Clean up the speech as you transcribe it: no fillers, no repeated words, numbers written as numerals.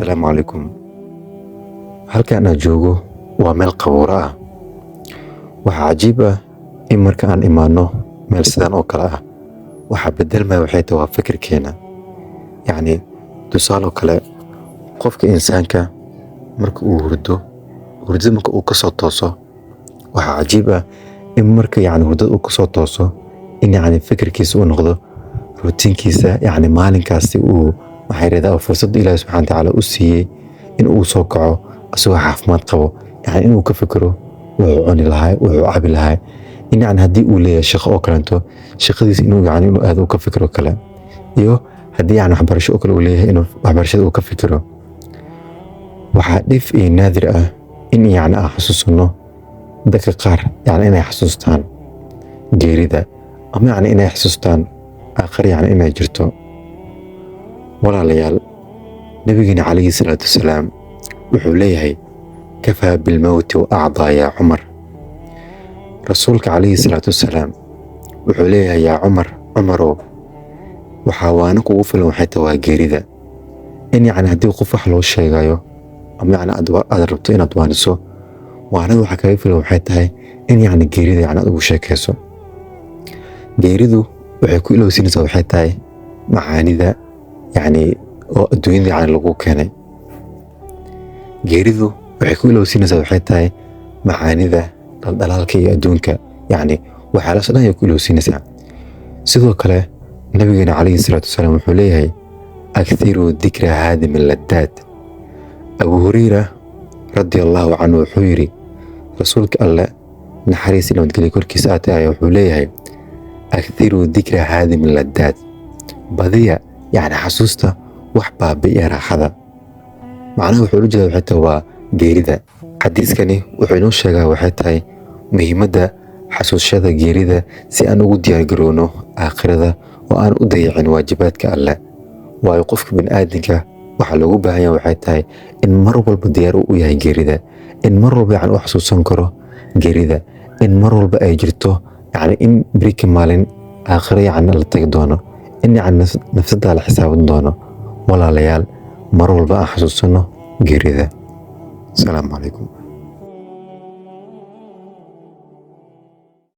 Asalaamu calaykum. Halkan aan joogo waa meel qabuuro ah. Waxaa cajiib ah in marka aan imaano meel sidan oo kale ah, waxa bedelmaya waxay tahay waa fikirkeena. Yacni tusaale kale, qofka insaanka marka uu hurdo marka uu kasoo tooso, waxaa cajiib ah in marka hurdada uu kasoo tooso in fikirkiisa uu noqdo rutiinkiisa, maalinkaasi uu fursad Ilaahay Subxaanahu wa Tacaala u siiyey in uu soo kaco asagoo caafimaad qabo, inuu ka fikiro wuxuu cuni lahaa, wuxuu cabi lahaa, in haddii uu leeyahay shaqo oo kaleeto shaqadiisa inuu aad u ka fikiro kale, iyo haddii waxbarasho oo kale uu leeyahay inuu waxbarashada uu ka fikiro. Waxaa dhif iyo naadir ah in aan xasuusano dadka qaar inay xasuustaan geerida ama inay xasuustaan aakhir inay jirto. Walaalayaal, nabigeena calayhi salaatu wasalaam wuxuu leeyahay kafaa bilmawti wa acdaa yaa Cumar. Rasuulka calayhi salaatu wasalaam wuxuu leeyahay yaa Cumarow, waxaa waana kugu filan waxay tahay waa geerida. In haddii qof wax loo sheegayo ama aad rabto inaad waaniso, waanada waxaa kaga filan waxay tahay in geerida aad ugu sheekayso. Geeridu waxay ku ilowsinaysaa waxay tahay macaanida oo adduunyada lagu keenay. Geeridu waxay ku ilowsinaysaa waxay tahay macaanida dhalaalka iyo adduunka, waxyaalahaas dhan ay ku ilowsinaysaa. Sidoo kale nabigeena calayhi salaatu wasalaam wuxuu leeyahay akthiru dhikra haadimi laddaad. Abu Hurayra radiyallahu canhu wuxuu yiri rasuulka alle naxariis iyo nabadgelyo korkiisa aatay wuxuu leeyahay akthiru dhikra haadimi laddaad, badiya xasuusta wax baabi'iya raaxada. Macnaha wuxuu u jeedaa waxay tahay waa geerida. Xadiiskani wuxuu inoo sheegaa waxay tahay muhiimadda xasuushada geerida si aan ugu diyaargarowno aakhirada oo aan u dayacin waajibaadka alle. Waayo qofka bini'aadamka waxaa loogu baahan yahay waxay tahay in mar walba diyaar u yahay geerida, in mar walba u xasuusan karo geerida, in mar walba ay jirto in berri maalin aakhira la tagi doono, in nafsada la xisaabin doono. Walaalayaal, mar walba aan xasuusano geerida. Asalaamu calaykum.